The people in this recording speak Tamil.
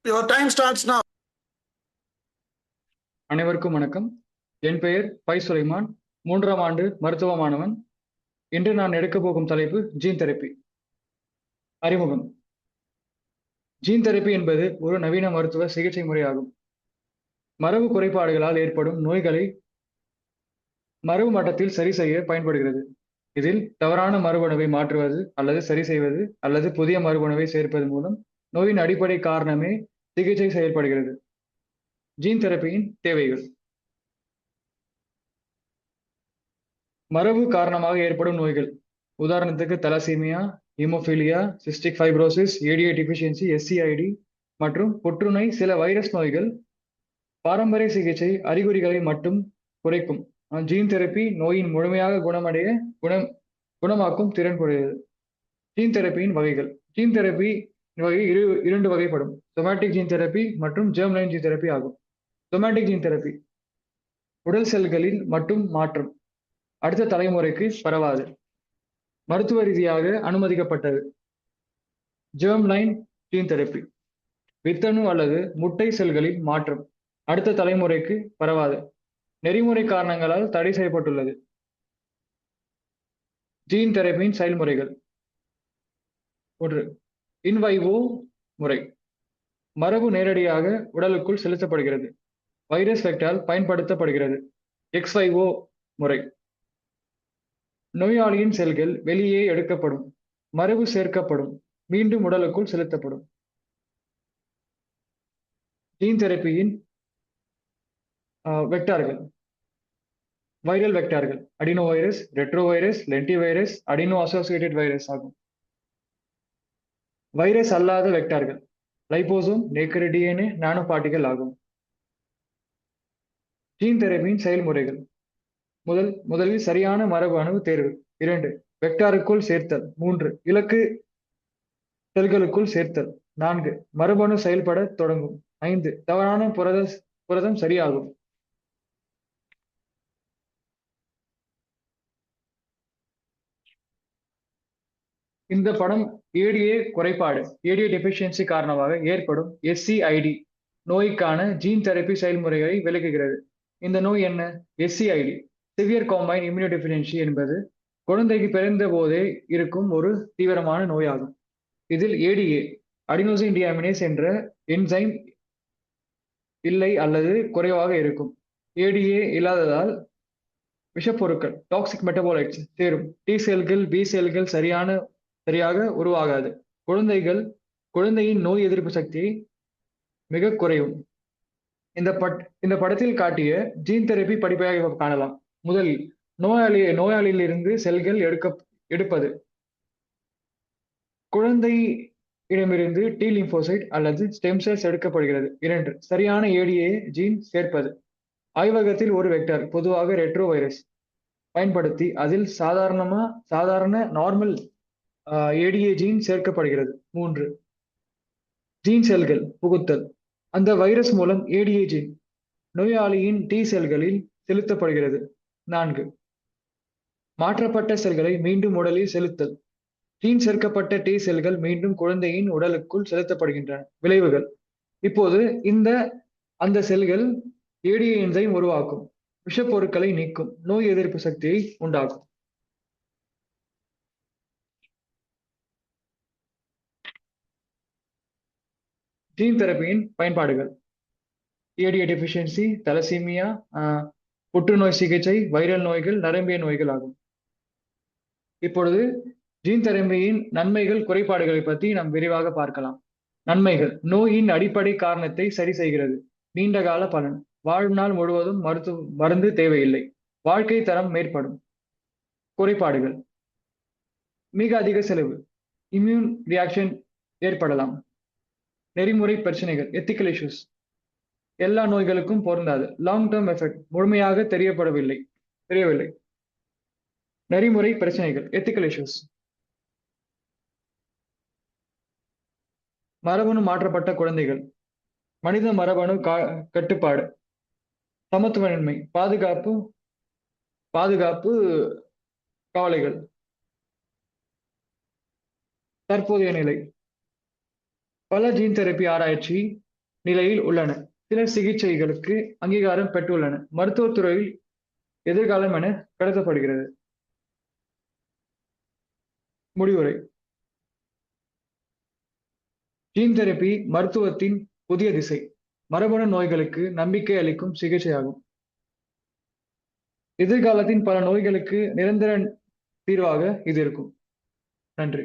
Your time starts now. அனைவருக்கும் வணக்கம். என் பெயர் பை சுலைமான். 3ஆம் ஆண்டு மருத்துவ மாணவன். இன்று நான் எடுக்கப் போகும் தலைப்பு ஜீன் தெரப்பி. அறிமுகம். ஜீன் தெரப்பி என்பது ஒரு நவீன மருத்துவ சிகிச்சை முறையாகும். மரபு குறைபாடுகளால் ஏற்படும் நோய்களை மரபு மட்டத்தில் சரி செய்ய பயன்படுகிறது. இதில் தவறான மரபணுவை மாற்றுவது அல்லது சரி செய்வது அல்லது புதிய மரபணுவை சேர்ப்பது மூலம் நோயின் அடிப்படை காரணமே சிகிச்சை செயல்படுகிறது. ஜீன் தெரப்பியின் தேவைகள். மரபு காரணமாக ஏற்படும் நோய்கள், உதாரணத்துக்கு thalassemia, haemophilia, cystic fibrosis, ATA deficiency, SCID மற்றும் புற்றுநோய். சில வைரஸ் நோய்கள் பாரம்பரிய சிகிச்சை அறிகுறிகளை மட்டும் குறைக்கும். ஜீன் தெரப்பி நோயின் முழுமையாக குணமாக்கும் திறன் கொண்டது. ஜீன் தெரப்பியின் வகைகள். ஜீன் தெரப்பி வகை இரண்டு வகைப்படும். சொமேட்டிக் ஜீன் தெரப்பி மற்றும் ஜெர்ம்லைன் ஜீன் தெரப்பி ஆகும். சொமேட்டிக் ஜீன் தெரப்பி உடல் செல்களில் மட்டும் மாற்றம், அடுத்த தலைமுறைக்கு பரவாது, மருத்துவ ரீதியாக அனுமதிக்கப்பட்டது. ஜெர்ம்லைன் ஜீன் தெரப்பி வித்தணு அல்லது முட்டை செல்களில் மாற்றம், அடுத்த தலைமுறைக்கு பரவாது, நெறிமுறை காரணங்களால் தடை செய்யப்பட்டுள்ளது. ஜீன் தெரப்பியின் செயல்முறைகள். 1. இன்வைவோ முறை. மரபு நேரடியாக உடலுக்குள் செலுத்தப்படுகிறது. வைரஸ் வெக்டால் பயன்படுத்தப்படுகிறது. எக்ஸ்வைவோ முறை. நோயாளியின் செல்கள் வெளியே எடுக்கப்படும், மரபு சேர்க்கப்படும், மீண்டும் உடலுக்குள் செலுத்தப்படும். ஜீன் தெரப்பியின் வெக்டார்கள். வைரல் வெக்டார்கள் adenovirus, retrovirus, lentivirus, adeno associated virus ஆகும். வைரஸ் அல்லாத வெக்டார்கள் லைபோசோம், நேக்கட் டிஎன்ஏ, நானோ பார்ட்டிகள் ஆகும். ஜீன் தெரப்பியின் செயல்முறைகள். முதலில் சரியான மரபு அணு தேர்வு. 2. வெக்டாருக்குள் சேர்த்தல். 3. இலக்கு செல்களுக்குள் சேர்த்தல். 4. மரபணு செயல்பட தொடங்கும். 5. தவறான புரதம் சரியாகும். இந்த படம் ஏடிஏ குறைபாடு, ஏடிஏ டெபிஷியன்சி காரணமாக ஏற்படும் எஸ்சிஐடி நோய்க்கான ஜீன் தெரப்பி செயல்முறைகளை விளக்குகிறது. இந்த நோய் என்ன? எஸ்சிஐடி சிவியர் காம்பைன் இம்யூனோடெஃபிஷியன்சி என்பது குழந்தைக்கு பிறந்த போதே இருக்கும் ஒரு தீவிரமான நோயாகும். இதில் ஏடிஏ அடினோசின் டியாமினேஸ் என்ற என்சைம் இல்லை அல்லது குறைவாக இருக்கும். ஏடிஏ இல்லாததால் விஷப்பொருட்கள் டாக்ஸிக் மெட்டபாலைட்ஸ் சேரும். டி செல்கள், பி செல்கள் சரியாக உருவாகாது. குழந்தையின் நோய் எதிர்ப்பு சக்தி மிக குறையும். இந்த படத்தில் காட்டிய ஜீன் தெரப்பி படிப்பையாக காணலாம். முதலில் நோயாளியிலிருந்து செல்கள் எடுப்பது. குழந்தையிடமிருந்து டி லிம்போசைட் அல்லது ஸ்டெம் செல்ஸ் எடுக்கப்படுகிறது. 2. சரியான ஏடிஏ ஜீன் சேர்ப்பது. ஆய்வகத்தில் ஒரு வெக்டார், பொதுவாக ரெட்ரோ வைரஸ் பயன்படுத்தி அதில் சாதாரண நார்மல் ஏடிஏ ஜீன் சேர்க்கப்படுகிறது. 3. ஜீன் செல்கள் புகுத்தல். அந்த வைரஸ் மூலம் ஏடிஏ ஜீன் நோயாளியின் டி செல்களில் செலுத்தப்படுகிறது. 4. மாற்றப்பட்ட செல்களை மீண்டும் உடலில் செலுத்தல். ஜீன் சேர்க்கப்பட்ட டி செல்கள் மீண்டும் குழந்தையின் உடலுக்குள் செலுத்தப்படுகின்றன. விளைவுகள். இப்போது அந்த செல்கள் ஏடிஏ என்சைம் உருவாக்கும், விஷப்பொருட்களை நீக்கும், நோய் எதிர்ப்பு சக்தியை உண்டாக்கும். ஜீன் தெரப்பியின் பயன்பாடுகள். ஏடிஏ டெபிஷியன்சி, தலசீமியா, புற்றுநோய் சிகிச்சை, வைரல் நோய்கள், நரம்பிய நோய்கள் ஆகும். இப்பொழுது ஜீன் தெரப்பியின் நன்மைகள், குறைபாடுகளை பற்றி நாம் விரிவாக பார்க்கலாம். நன்மைகள். நோயின் அடிப்படை காரணத்தை சரி செய்கிறது. நீண்ட கால பலன். வாழ்நாள் முழுவதும் மருந்து தேவையில்லை. வாழ்க்கை தரம் மேம்படும். குறைபாடுகள். மிக அதிக செலவு, இம்யூன் ரியாக்ஷன் ஏற்படலாம். நெறிமுறை பிரச்சனைகள், எத்திக்கல் இஷ்யூஸ், எல்லா நோய்களுக்கும் பொருந்தாது. லாங் டேர்ம் எஃபெக்ட் முழுமையாக தெரியவில்லை. நெறிமுறை பிரச்சனைகள், எத்திக்கல் இஷ்யூஸ். மரபணு மாற்றப்பட்ட குழந்தைகள், மனித மரபணு கட்டுப்பாடு, சமத்துவமின்மை, பாதுகாப்பு கவலைகள். தற்போதைய நிலை. பல ஜீன் தெரப்பி ஆராய்ச்சி நிலையில் உள்ளன. சில சிகிச்சைகளுக்கு அங்கீகாரம் பெற்றுள்ளன. மருத்துவத் துறையில் எதிர்காலம் என கருதப்படுகிறது. முடிவுரை. ஜீன் தெரப்பி மருத்துவத்தின் புதிய திசை. மரபணு நோய்களுக்கு நம்பிக்கை அளிக்கும் சிகிச்சையாகும். எதிர்காலத்தின் பல நோய்களுக்கு நிரந்தர தீர்வாக இது இருக்கும். நன்றி.